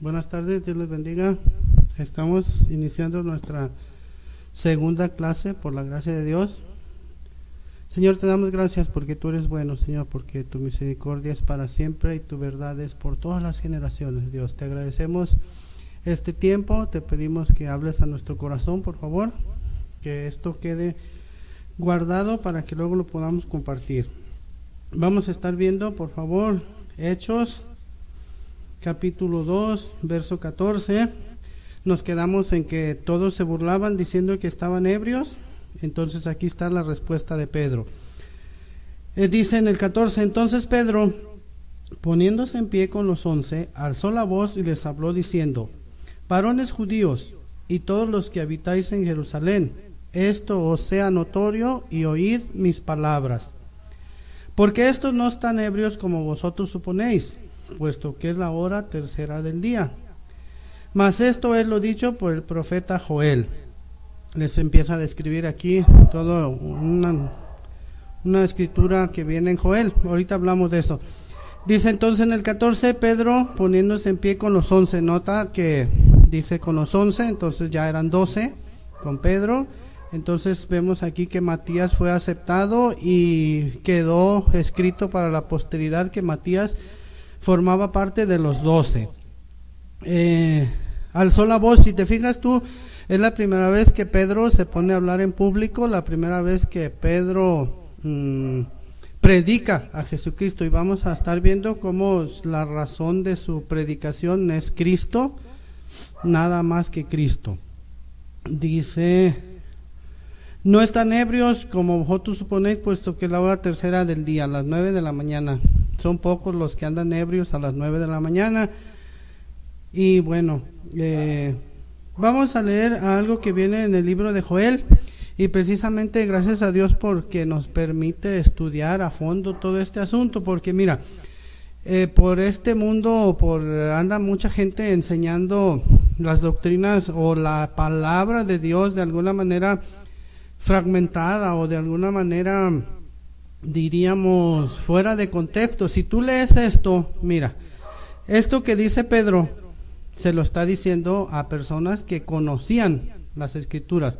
Buenas tardes, Dios les bendiga. Estamos iniciando nuestra segunda clase por la gracia de Dios. Señor, te damos gracias porque tú eres bueno, Señor, porque tu misericordia es para siempre y tu verdad es por todas las generaciones, Dios. Te agradecemos este tiempo, te pedimos que hables a nuestro corazón, por favor, que esto quede guardado para que luego lo podamos compartir. Vamos a estar viendo, por favor, Hechos capítulo 2, verso 14. Nos quedamos en que todos se burlaban diciendo que estaban ebrios. Entonces aquí está la respuesta de Pedro. Dice en el 14: entonces Pedro, poniéndose en pie con los 11, alzó la voz y les habló diciendo: varones judíos y todos los que habitáis en Jerusalén, esto os sea notorio y oíd mis palabras. Porque estos no están ebrios como vosotros suponéis, puesto que es la hora tercera del día. Mas esto es lo dicho por el profeta Joel. Les empieza a describir aquí toda una escritura que viene en Joel. Ahorita hablamos de eso. Dice entonces en el 14, Pedro poniéndose en pie con los 11. Nota que dice con los 11, entonces ya eran 12 con Pedro. Entonces vemos aquí que Matías fue aceptado y quedó escrito para la posteridad que Matías formaba parte de los 12. Alzó la voz. Si te fijas tú, es la primera vez que Pedro se pone a hablar en público, la primera vez que Pedro predica a Jesucristo, y vamos a estar viendo cómo la razón de su predicación es Cristo, nada más que Cristo. Dice: no están ebrios como vosotros suponéis, puesto que es la hora tercera del día, a las 9 de la mañana. Son pocos los que andan ebrios a las 9 de la mañana. Y bueno, vamos a leer algo que viene en el libro de Joel. Y precisamente gracias a Dios porque nos permite estudiar a fondo todo este asunto. Porque mira, por este mundo anda mucha gente enseñando las doctrinas o la palabra de Dios de alguna manera fragmentada o de alguna manera, diríamos, fuera de contexto. Si tú lees esto, mira, esto que dice Pedro se lo está diciendo a personas que conocían las escrituras,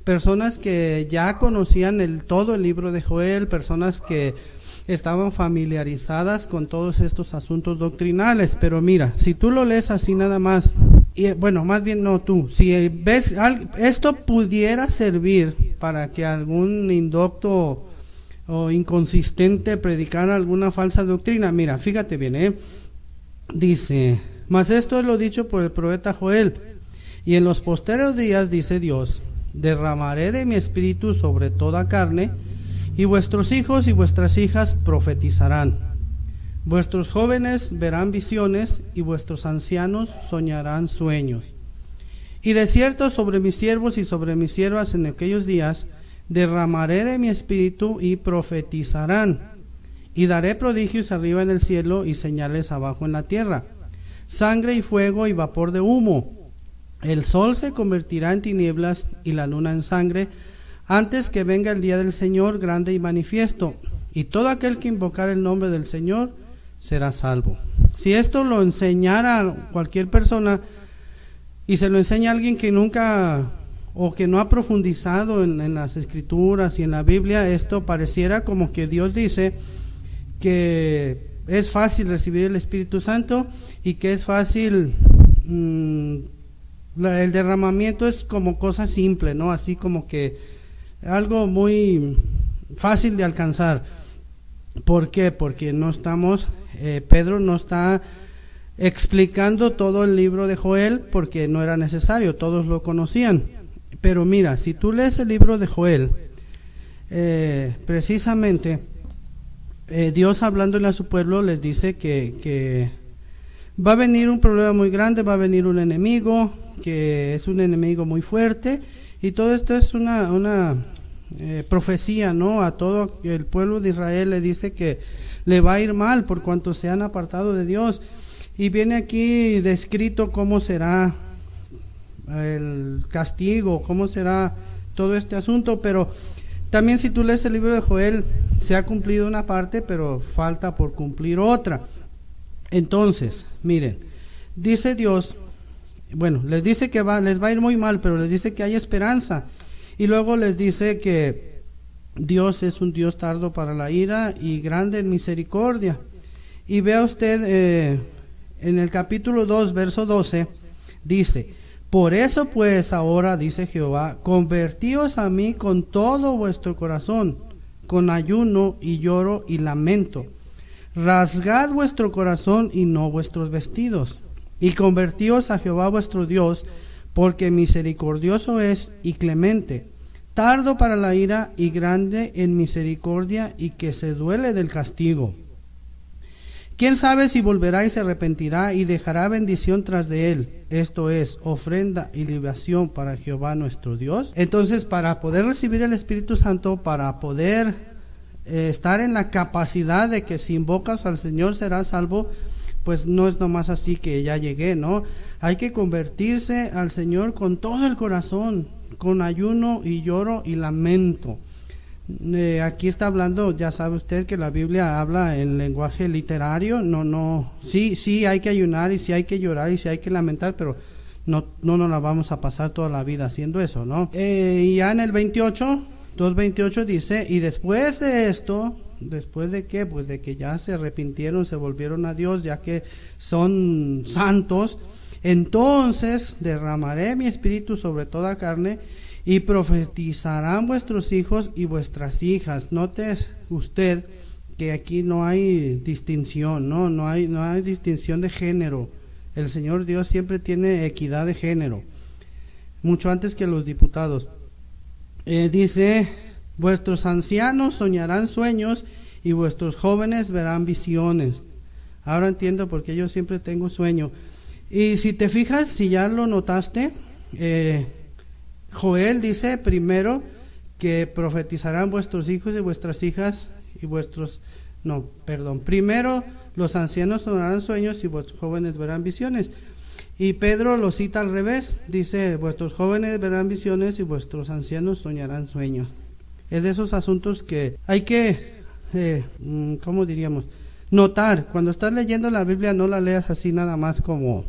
personas que ya conocían todo el libro de Joel, personas que estaban familiarizadas con todos estos asuntos doctrinales. Pero mira, si tú lo lees así nada más, y bueno, más bien no tú, si ves esto pudiera servir para que algún indocto o inconsistente predicara alguna falsa doctrina. Mira, fíjate bien, dice: mas esto es lo dicho por el profeta Joel, y en los postreros días, dice Dios, derramaré de mi espíritu sobre toda carne, y vuestros hijos y vuestras hijas profetizarán, vuestros jóvenes verán visiones, y vuestros ancianos soñarán sueños. Y de cierto sobre mis siervos y sobre mis siervas en aquellos días derramaré de mi espíritu y profetizarán, y daré prodigios arriba en el cielo y señales abajo en la tierra, sangre y fuego y vapor de humo. El sol se convertirá en tinieblas y la luna en sangre, antes que venga el día del Señor grande y manifiesto, y todo aquel que invocar el nombre del Señor será salvo. Si esto lo enseñara cualquier persona y se lo enseña a alguien que nunca o que no ha profundizado en las escrituras y en la Biblia, esto pareciera como que Dios dice que es fácil recibir el Espíritu Santo y que es fácil, el derramamiento es como cosa simple, ¿no? Así como que algo muy fácil de alcanzar. ¿Por qué? Porque no estamos, Pedro no está explicando todo el libro de Joel porque no era necesario, todos lo conocían. Pero mira, si tú lees el libro de Joel, precisamente Dios hablándole a su pueblo les dice que va a venir un problema muy grande, va a venir un enemigo, que es un enemigo muy fuerte, y todo esto es una profecía, ¿no? A todo el pueblo de Israel le dice que le va a ir mal por cuanto se han apartado de Dios. Y viene aquí descrito cómo será el castigo, cómo será todo este asunto. Pero también si tú lees el libro de Joel, se ha cumplido una parte, pero falta por cumplir otra. Entonces, miren, dice Dios, bueno, les dice que les va a ir muy mal, pero les dice que hay esperanza. Y luego les dice que Dios es un Dios tardo para la ira y grande en misericordia. Y vea usted, en el capítulo 2, verso 12, dice: por eso pues ahora, dice Jehová, convertíos a mí con todo vuestro corazón, con ayuno y lloro y lamento. Rasgad vuestro corazón y no vuestros vestidos, y convertíos a Jehová vuestro Dios, porque misericordioso es y clemente, tardo para la ira y grande en misericordia, y que se duele del castigo. ¿Quién sabe si volverá y se arrepentirá y dejará bendición tras de él? Esto es, ofrenda y libación para Jehová nuestro Dios. Entonces, para poder recibir el Espíritu Santo, para poder estar en la capacidad de que si invocas al Señor serás salvo, pues no es nomás así que ya llegué, ¿no? Hay que convertirse al Señor con todo el corazón, con ayuno y lloro y lamento. Aquí está hablando, ya sabe usted que la Biblia habla en lenguaje literario. Sí hay que ayunar y sí hay que llorar y sí hay que lamentar, pero no nos la vamos a pasar toda la vida haciendo eso, ¿no? Y ya en el 2:28 dice: y después de esto, ¿después de qué? Pues de que ya se arrepintieron, se volvieron a Dios, ya que son santos, entonces derramaré mi espíritu sobre toda carne, y profetizarán vuestros hijos y vuestras hijas. Note usted que aquí no hay distinción, no hay distinción de género. El Señor Dios siempre tiene equidad de género, mucho antes que los diputados. Dice: vuestros ancianos soñarán sueños y vuestros jóvenes verán visiones. Ahora entiendo por qué yo siempre tengo sueño. Y si te fijas, si ya lo notaste, Joel dice primero que profetizarán vuestros hijos y vuestras hijas y primero los ancianos soñarán sueños y vuestros jóvenes verán visiones. Y Pedro lo cita al revés, dice: vuestros jóvenes verán visiones y vuestros ancianos soñarán sueños. Es de esos asuntos que hay que, ¿cómo diríamos? Notar. Cuando estás leyendo la Biblia, no la leas así nada más como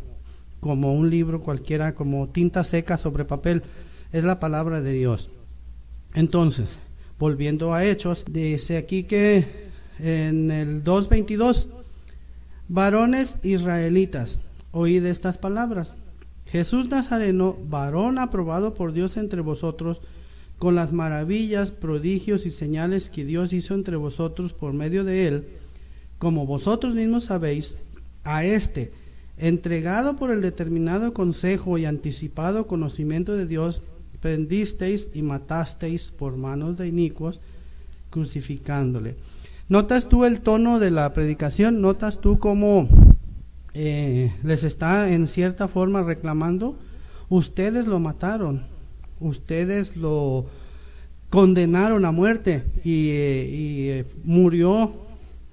un libro cualquiera, como tinta seca sobre papel. Es la palabra de Dios. Entonces, volviendo a Hechos, dice aquí que en el 2:22: varones israelitas, oíd estas palabras. Jesús Nazareno, varón aprobado por Dios entre vosotros, con las maravillas, prodigios y señales que Dios hizo entre vosotros por medio de él, como vosotros mismos sabéis, a este, entregado por el determinado consejo y anticipado conocimiento de Dios, prendisteis y matasteis por manos de inicuos, crucificándole. ¿Notas tú el tono de la predicación? ¿Notas tú cómo les está en cierta forma reclamando? Ustedes lo mataron, ustedes lo condenaron a muerte y murió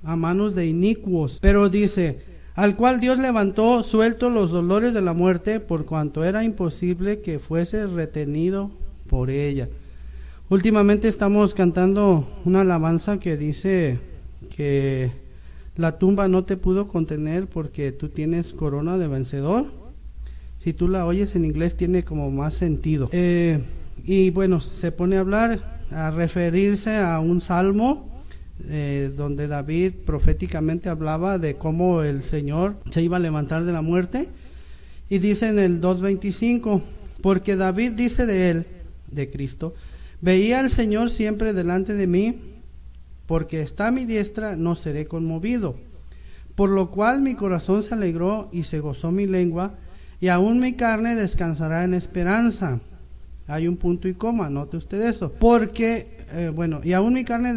a manos de inicuos. Pero dice: al cual Dios levantó suelto los dolores de la muerte, por cuanto era imposible que fuese retenido por ella. Últimamente estamos cantando una alabanza que dice que la tumba no te pudo contener porque tú tienes corona de vencedor. Si tú la oyes en inglés tiene como más sentido. Y bueno, se pone a hablar, a referirse a un salmo donde David proféticamente hablaba de cómo el Señor se iba a levantar de la muerte. Y dice en el 2:25: porque David dice de él, de Cristo: veía al Señor siempre delante de mí, porque está a mi diestra, no seré conmovido. Por lo cual mi corazón se alegró y se gozó mi lengua, y aún mi carne descansará en esperanza. Hay un punto y coma, note usted eso. Porque, y aún mi carne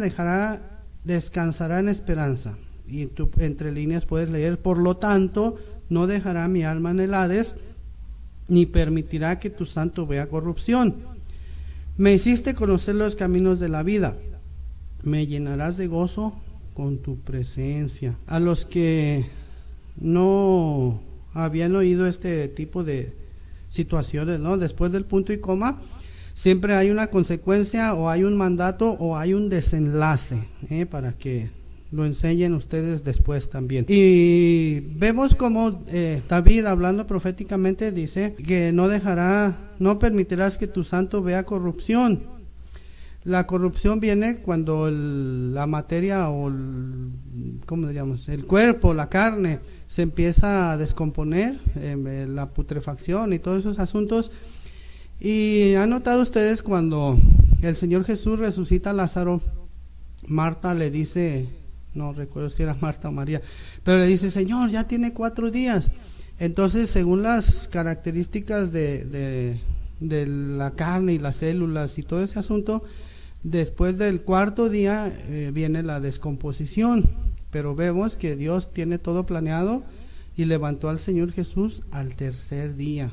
descansará en esperanza. Y tú entre líneas puedes leer: por lo tanto, no dejará mi alma en el Hades, ni permitirá que tu santo vea corrupción. Me hiciste conocer los caminos de la vida, me llenarás de gozo con tu presencia. A los que no habían oído este tipo de situaciones, ¿no? Después del punto y coma siempre hay una consecuencia, o hay un mandato, o hay un desenlace, para que lo enseñen ustedes después también. Y vemos como David, hablando proféticamente, dice que no permitirás que tu santo vea corrupción. La corrupción viene cuando la materia o ¿cómo diríamos? El cuerpo, la carne, se empieza a descomponer, la putrefacción y todos esos asuntos. Y han notado ustedes cuando el Señor Jesús resucita a Lázaro, Marta le dice, no recuerdo si era Marta o María, pero le dice, Señor, ya tiene 4 días. Entonces, según las características de la carne y las células y todo ese asunto, después del 4.º día viene la descomposición, pero vemos que Dios tiene todo planeado y levantó al Señor Jesús al 3.er día.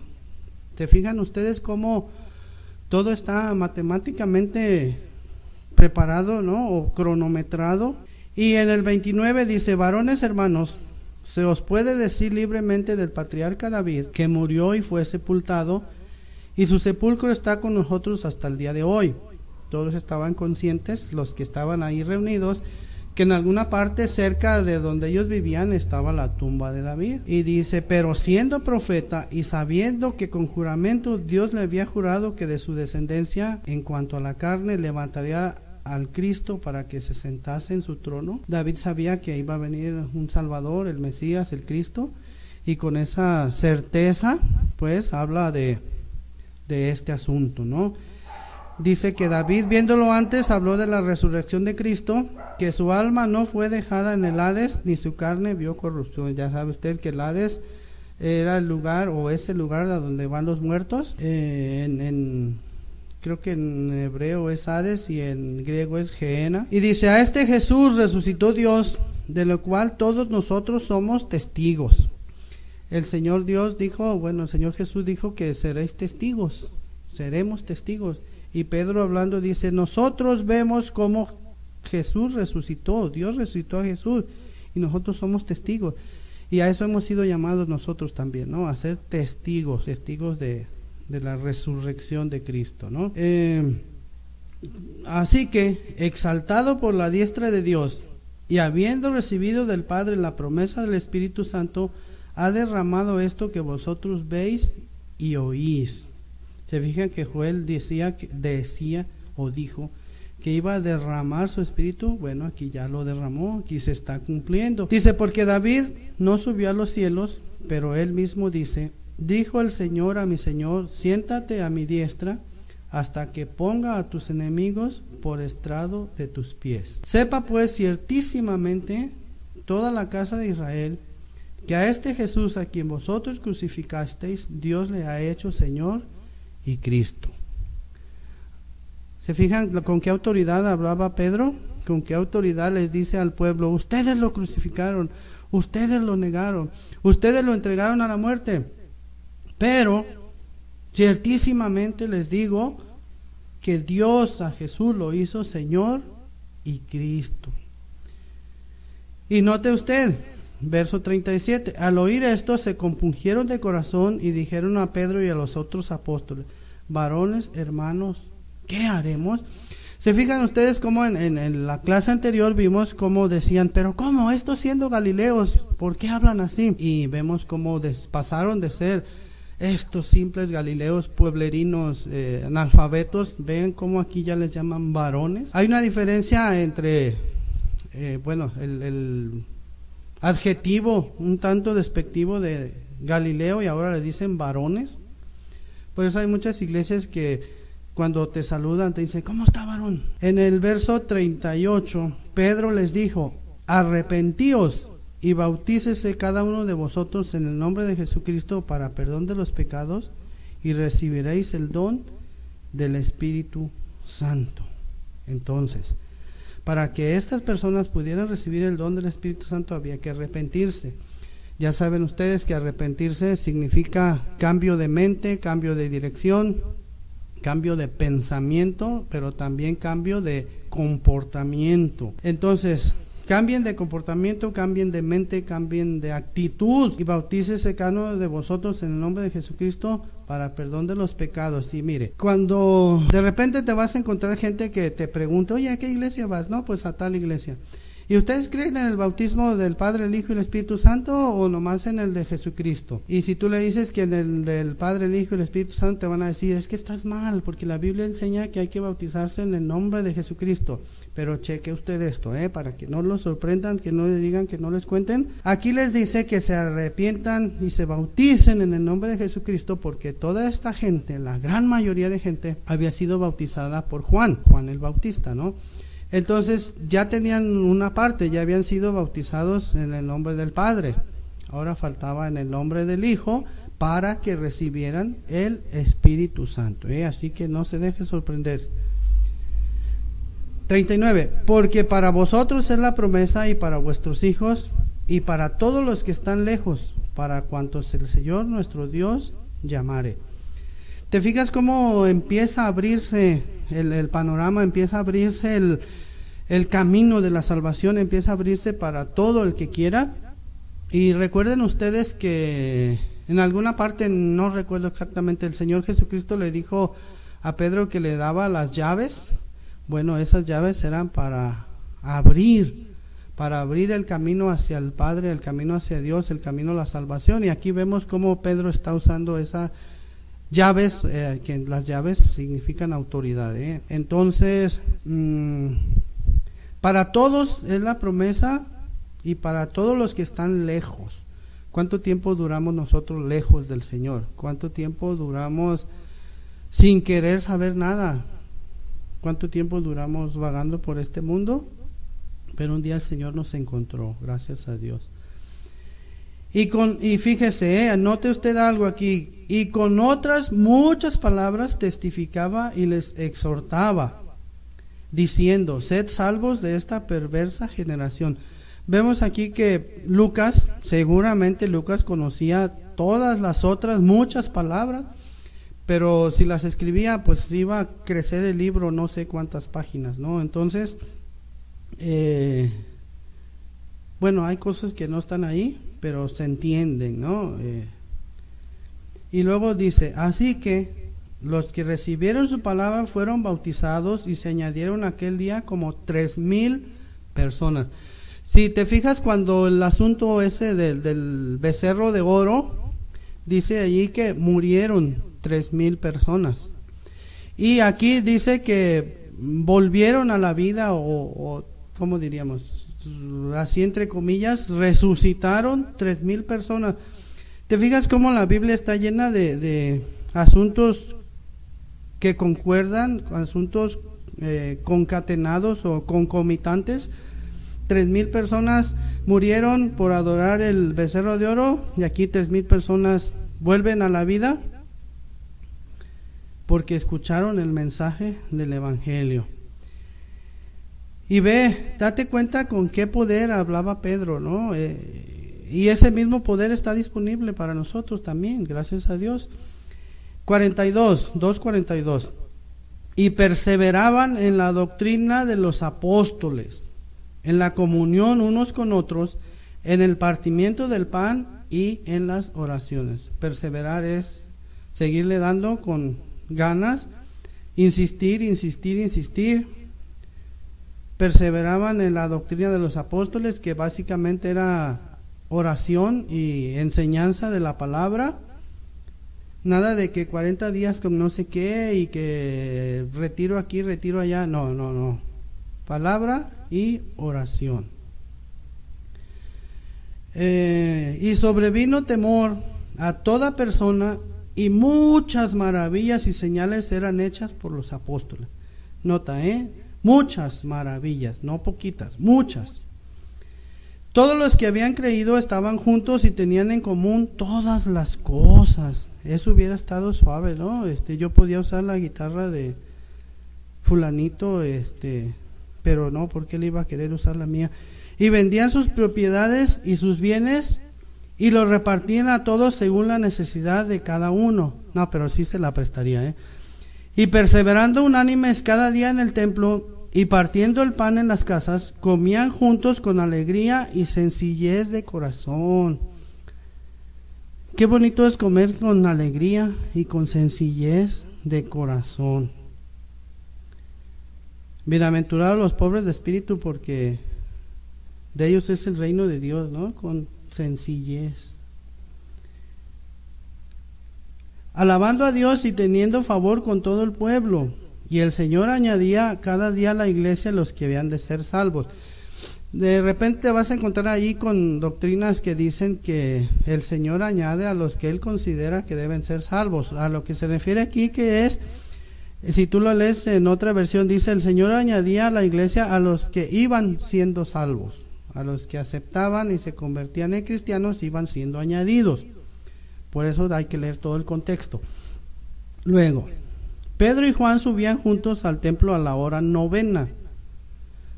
¿Se fijan ustedes cómo todo está matemáticamente preparado, ¿no? O cronometrado? Y en el 29 dice, varones hermanos, se os puede decir libremente del patriarca David, que murió y fue sepultado, y su sepulcro está con nosotros hasta el día de hoy. Todos estaban conscientes, los que estaban ahí reunidos, que en alguna parte cerca de donde ellos vivían estaba la tumba de David. Y dice, pero siendo profeta y sabiendo que con juramento Dios le había jurado que de su descendencia, en cuanto a la carne, levantaría al Cristo para que se sentase en su trono. David sabía que iba a venir un Salvador, el Mesías, el Cristo, y con esa certeza, pues, habla de este asunto, ¿no? Dice que David, viéndolo antes, habló de la resurrección de Cristo, que su alma no fue dejada en el Hades, ni su carne vio corrupción. Ya sabe usted que el Hades era el lugar, o es el lugar a donde van los muertos. Creo que en hebreo es Hades y en griego es Gehenna. Y dice, a este Jesús resucitó Dios, de lo cual todos nosotros somos testigos. El Señor Dios dijo, el Señor Jesús dijo que seréis testigos, seremos testigos. Y Pedro hablando dice, nosotros vemos cómo Jesús resucitó, Dios resucitó a Jesús y nosotros somos testigos. Y a eso hemos sido llamados nosotros también, ¿no? A ser testigos de la resurrección de Cristo, ¿no? Así que, exaltado por la diestra de Dios y habiendo recibido del Padre la promesa del Espíritu Santo, ha derramado esto que vosotros veis y oís. Se fijan que Joel decía o dijo que iba a derramar su espíritu. Bueno, aquí ya lo derramó, aquí se está cumpliendo. Dice, porque David no subió a los cielos, pero él mismo dice, dijo el Señor a mi Señor, siéntate a mi diestra hasta que ponga a tus enemigos por estrado de tus pies. Sepa pues ciertísimamente toda la casa de Israel que a este Jesús a quien vosotros crucificasteis, Dios le ha hecho Señor y Cristo. ¿Se fijan con qué autoridad hablaba Pedro? Con qué autoridad les dice al pueblo, ustedes lo crucificaron, ustedes lo negaron, ustedes lo entregaron a la muerte, pero ciertísimamente les digo que Dios a Jesús lo hizo Señor y Cristo. Y note usted, verso 37, al oír esto se compungieron de corazón y dijeron a Pedro y a los otros apóstoles, varones, hermanos, ¿qué haremos? Se fijan ustedes cómo en la clase anterior vimos cómo decían, pero ¿cómo? Estos siendo galileos, ¿por qué hablan así? Y vemos cómo pasaron de ser estos simples galileos pueblerinos analfabetos, ven cómo aquí ya les llaman varones. Hay una diferencia entre, el adjetivo un tanto despectivo de Galileo y ahora le dicen varones. Por eso hay muchas iglesias que cuando te saludan te dicen, ¿cómo está, varón? En el verso 38, Pedro les dijo, arrepentíos y bautícese cada uno de vosotros en el nombre de Jesucristo para perdón de los pecados y recibiréis el don del Espíritu Santo. Entonces, para que estas personas pudieran recibir el don del Espíritu Santo había que arrepentirse. Ya saben ustedes que arrepentirse significa cambio de mente, cambio de dirección, cambio de pensamiento, pero también cambio de comportamiento. Entonces, cambien de comportamiento, cambien de mente, cambien de actitud y bautícese cada uno de vosotros en el nombre de Jesucristo para perdón de los pecados. Y mire, cuando de repente te vas a encontrar gente que te pregunta, oye, ¿a qué iglesia vas? No, pues a tal iglesia. ¿Y ustedes creen en el bautismo del Padre, el Hijo y el Espíritu Santo o nomás en el de Jesucristo? Y si tú le dices que en el del Padre, el Hijo y el Espíritu Santo, te van a decir, es que estás mal, porque la Biblia enseña que hay que bautizarse en el nombre de Jesucristo. Pero cheque usted esto, para que no lo sorprendan, que no le digan, que no les cuenten. Aquí les dice que se arrepientan y se bauticen en el nombre de Jesucristo, porque toda esta gente, la gran mayoría de gente, había sido bautizada por Juan el Bautista, ¿no? Entonces ya tenían una parte, ya habían sido bautizados en el nombre del Padre. Ahora faltaba en el nombre del Hijo para que recibieran el Espíritu Santo. Así que no se deje sorprender. 39. Porque para vosotros es la promesa y para vuestros hijos y para todos los que están lejos, para cuantos el Señor nuestro Dios llamare. ¿Te fijas cómo empieza a abrirse el panorama, empieza a abrirse el camino de la salvación, empieza a abrirse para todo el que quiera? Y recuerden ustedes que en alguna parte, no recuerdo exactamente, el Señor Jesucristo le dijo a Pedro que le daba las llaves. Bueno, esas llaves eran para abrir el camino hacia el Padre, el camino hacia Dios, el camino a la salvación. Y aquí vemos cómo Pedro está usando esas llaves, que las llaves significan autoridad. Entonces, para todos es la promesa y para todos los que están lejos. ¿Cuánto tiempo duramos nosotros lejos del Señor? ¿Cuánto tiempo duramos sin querer saber nada? ¿Cuánto tiempo duramos vagando por este mundo? Pero un día el Señor nos encontró, gracias a Dios. Y fíjese, anote usted algo aquí. Y con otras muchas palabras testificaba y les exhortaba, diciendo, sed salvos de esta perversa generación. Vemos aquí que seguramente Lucas conocía todas las otras muchas palabras, pero si las escribía, pues iba a crecer el libro no sé cuántas páginas, ¿no? Entonces, bueno, hay cosas que no están ahí, pero se entienden, ¿no? Y luego dice, así que los que recibieron su palabra fueron bautizados y se añadieron aquel día como 3,000 personas. Si te fijas, cuando el asunto ese del becerro de oro, dice allí que murieron 3,000 personas. Y aquí dice que volvieron a la vida, o ¿cómo diríamos? Así entre comillas, resucitaron 3,000 personas. ¿Te fijas cómo la Biblia está llena de asuntos que concuerdan, asuntos concatenados o concomitantes? 3,000 personas murieron por adorar el becerro de oro, y aquí 3,000 personas vuelven a la vida porque escucharon el mensaje del Evangelio. Y date cuenta con qué poder hablaba Pedro, ¿no? Y ese mismo poder está disponible para nosotros también, gracias a Dios. 2:42. Y perseveraban en la doctrina de los apóstoles, en la comunión unos con otros, en el partimiento del pan y en las oraciones. Perseverar es seguirle dando con ganas, insistir. Perseveraban en la doctrina de los apóstoles, que básicamente era oración y enseñanza de la palabra. Nada de que 40 días con no sé qué y que retiro aquí, retiro allá. No. Palabra y oración. Y sobrevino temor a toda persona, y muchas maravillas y señales eran hechas por los apóstoles. Nota, muchas maravillas, no poquitas, muchas. Todos los que habían creído estaban juntos y tenían en común todas las cosas. Eso hubiera estado suave, ¿no? Yo podía usar la guitarra de fulanito, pero no, porque él iba a querer usar la mía. Y vendían sus propiedades y sus bienes y los repartían a todos según la necesidad de cada uno. No, pero sí se la prestaría, Y perseverando unánimes cada día en el templo y partiendo el pan en las casas, comían juntos con alegría y sencillez de corazón. Qué bonito es comer con alegría y con sencillez de corazón. Bienaventurados los pobres de espíritu, porque De ellos es el reino de Dios, ¿no? Con sencillez. Alabando a Dios y teniendo favor con todo el pueblo. Y el Señor añadía cada día a la iglesia los que habían de ser salvos. De repente te vas a encontrar ahí con doctrinas que dicen que el Señor añade a los que Él considera que deben ser salvos. A lo que se refiere aquí que es, si tú lo lees en otra versión, dice el Señor añadía a la iglesia a los que iban siendo salvos. A los que aceptaban y se convertían en cristianos iban siendo añadidos. Por eso hay que leer todo el contexto. Luego, Pedro y Juan subían juntos al templo a la hora 9,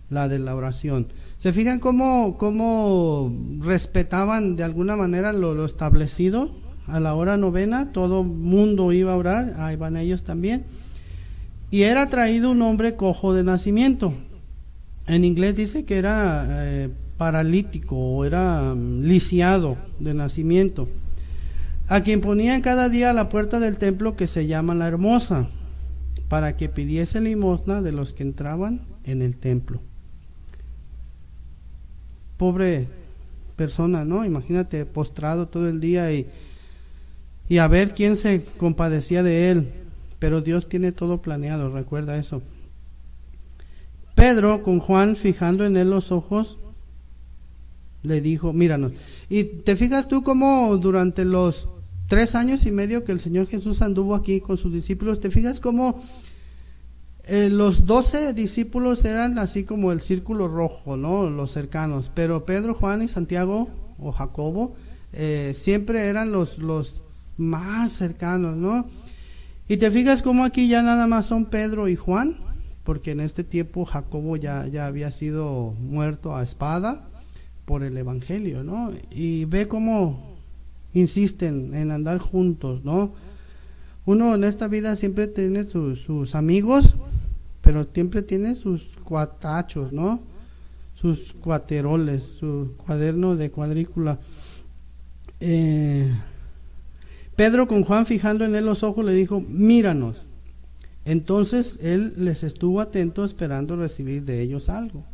la de la oración. ¿Se fijan cómo respetaban de alguna manera lo establecido? A la hora 9, todo mundo iba a orar, ahí van ellos también. Y era traído un hombre cojo de nacimiento. En inglés dice que era paralítico o era lisiado de nacimiento, a quien ponían cada día a la puerta del templo que se llama La Hermosa, para que pidiese limosna de los que entraban en el templo. Pobre persona, ¿no? Imagínate postrado todo el día y a ver quién se compadecía de él. Pero Dios tiene todo planeado, recuerda eso. Pedro, con Juan fijando en él los ojos, le dijo, míranos. Y te fijas tú cómo durante los 3 años y medio que el Señor Jesús anduvo aquí con sus discípulos, te fijas cómo los 12 discípulos eran así como el círculo rojo, ¿no? Los cercanos, pero Pedro, Juan y Santiago o Jacobo siempre eran los más cercanos, ¿no? Y te fijas cómo aquí ya nada más son Pedro y Juan, porque en este tiempo Jacobo ya había sido muerto a espada por el evangelio, ¿no? Y ve cómo insisten en andar juntos, ¿no? Uno en esta vida siempre tiene sus amigos, pero siempre tiene sus cuatachos, ¿no? Sus cuateroles, su cuaderno de cuadrícula. Pedro, con Juan fijando en él los ojos, le dijo, míranos. Entonces él les estuvo atento esperando recibir de ellos algo.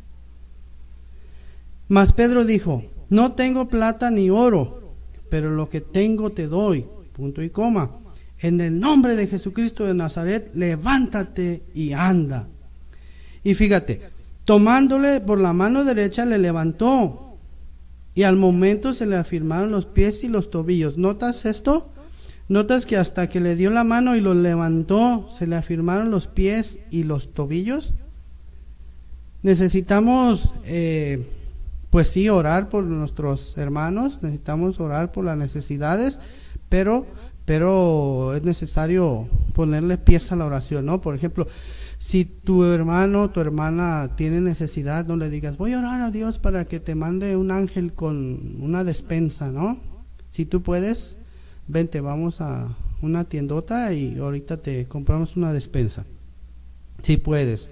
Mas Pedro dijo, no tengo plata ni oro, pero lo que tengo te doy, punto y coma. En el nombre de Jesucristo de Nazaret, levántate y anda. Y fíjate, tomándole por la mano derecha le levantó, y al momento se le afirmaron los pies y los tobillos. ¿Notas esto? ¿Notas que hasta que le dio la mano y lo levantó, se le afirmaron los pies y los tobillos? Necesitamos, pues sí, orar por nuestros hermanos, necesitamos orar por las necesidades, pero es necesario ponerle pies a la oración, ¿no? Por ejemplo, si tu hermano, tu hermana tiene necesidad, no le digas, voy a orar a Dios para que te mande un ángel con una despensa, ¿no? Si tú puedes, vente, vamos a una tiendota y ahorita te compramos una despensa. Si puedes.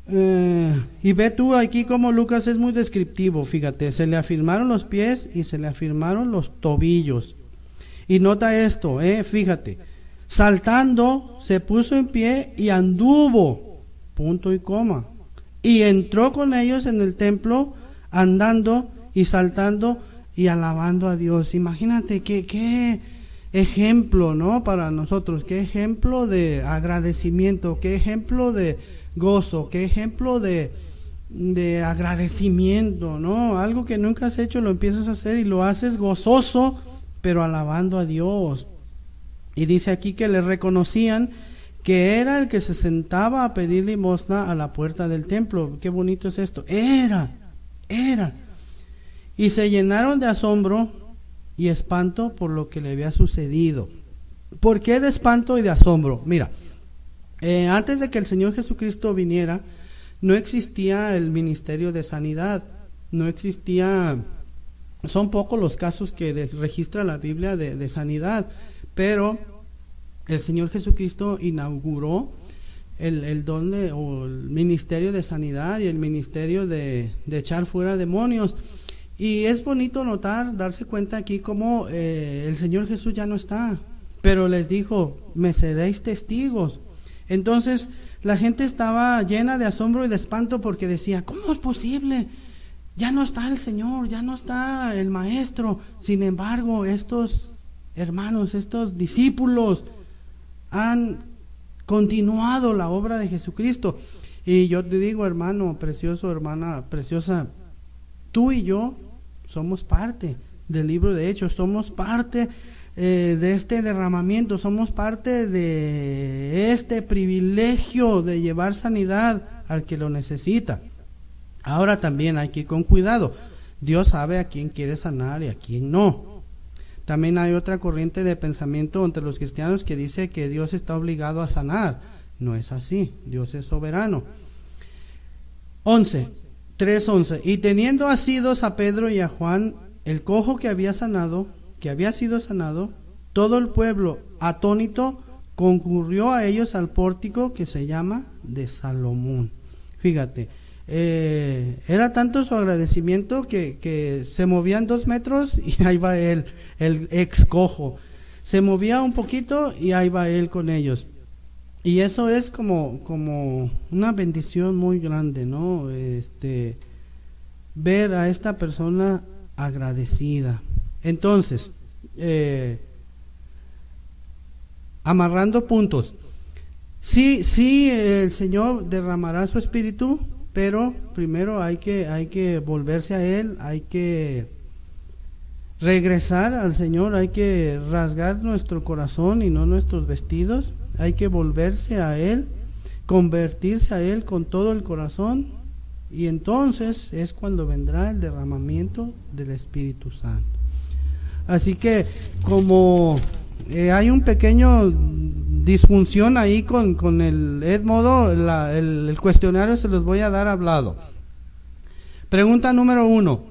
Y ve tú aquí como Lucas es muy descriptivo, fíjate, se le afirmaron los pies y se le afirmaron los tobillos. Y nota esto, fíjate, saltando se puso en pie y anduvo, punto y coma, y entró con ellos en el templo andando y saltando y alabando a Dios. Imagínate qué ejemplo, ¿no? Para nosotros, qué ejemplo de agradecimiento, qué ejemplo de gozo, qué ejemplo de agradecimiento, ¿no? Algo que nunca has hecho lo empiezas a hacer y lo haces gozoso, pero alabando a Dios. Y dice aquí que le reconocían que era el que se sentaba a pedir limosna a la puerta del templo. Qué bonito es esto. Era. Y se llenaron de asombro y espanto por lo que le había sucedido. ¿Por qué de espanto y de asombro? Mira, antes de que el Señor Jesucristo viniera, no existía el ministerio de sanidad, no existía, son pocos los casos que registra la Biblia de sanidad, pero el Señor Jesucristo inauguró el don o el ministerio de sanidad y el ministerio de echar fuera demonios. Y es bonito notar, darse cuenta aquí cómo el Señor Jesús ya no está, pero les dijo, me seréis testigos. Entonces la gente estaba llena de asombro y de espanto porque decía, ¿cómo es posible? Ya no está el Señor, ya no está el Maestro. Sin embargo, estos hermanos, estos discípulos han continuado la obra de Jesucristo. Y yo te digo, hermano precioso, hermana preciosa, tú y yo somos parte del libro de Hechos, somos parte de este derramamiento, somos parte de este privilegio de llevar sanidad al que lo necesita. Ahora también hay que ir con cuidado. Dios sabe a quién quiere sanar y a quién no. También hay otra corriente de pensamiento entre los cristianos que dice que Dios está obligado a sanar. No es así, Dios es soberano. 3:11. Y teniendo asidos a Pedro y a Juan, el cojo que había sido sanado, todo el pueblo atónito concurrió a ellos al pórtico que se llama de Salomón. Fíjate, era tanto su agradecimiento que se movían 2 metros y ahí va él, el ex cojo. Se movía un poquito y ahí va él con ellos. Y eso es como una bendición muy grande, ¿no? Ver a esta persona agradecida. Entonces, amarrando puntos. Sí, el Señor derramará su espíritu, pero primero hay que volverse a Él, hay que regresar al Señor, hay que rasgar nuestro corazón y no nuestros vestidos, hay que volverse a Él, convertirse a Él con todo el corazón, y entonces es cuando vendrá el derramamiento del Espíritu Santo. Así que como hay un pequeño disfunción ahí con el Edmodo, el cuestionario se los voy a dar hablado. Pregunta número 1: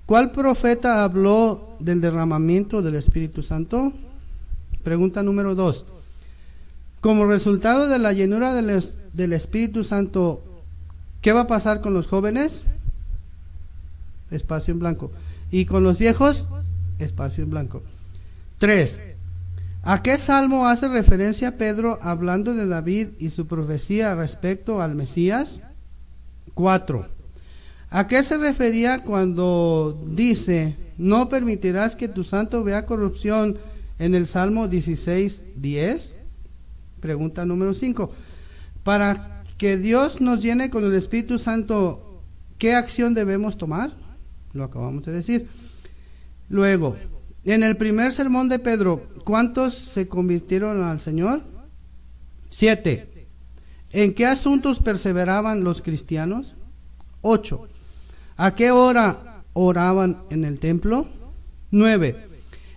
¿cuál profeta habló del derramamiento del Espíritu Santo? Pregunta número 2: como resultado de la llenura del Espíritu Santo, ¿qué va a pasar con los jóvenes? Espacio en blanco. ¿Y con los viejos? Espacio en blanco. 3. ¿A qué salmo hace referencia Pedro hablando de David y su profecía respecto al Mesías? 4. ¿A qué se refería cuando dice, no permitirás que tu santo vea corrupción, en el Salmo 16:10? Pregunta número 5. Para que Dios nos llene con el Espíritu Santo, ¿qué acción debemos tomar? Lo acabamos de decir. Luego, en el primer sermón de Pedro, ¿cuántos se convirtieron al Señor? 7. ¿En qué asuntos perseveraban los cristianos? 8. ¿A qué hora oraban en el templo? 9.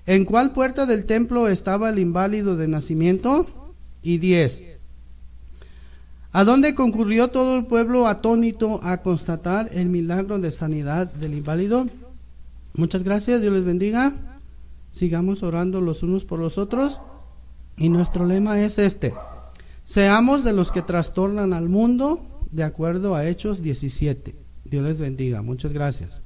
¿En cuál puerta del templo estaba el inválido de nacimiento? Y 10. ¿A dónde concurrió todo el pueblo atónito a constatar el milagro de sanidad del inválido? Muchas gracias, Dios les bendiga. Sigamos orando los unos por los otros. Y nuestro lema es seamos de los que trastornan al mundo, de acuerdo a Hechos 17. Dios les bendiga. Muchas gracias.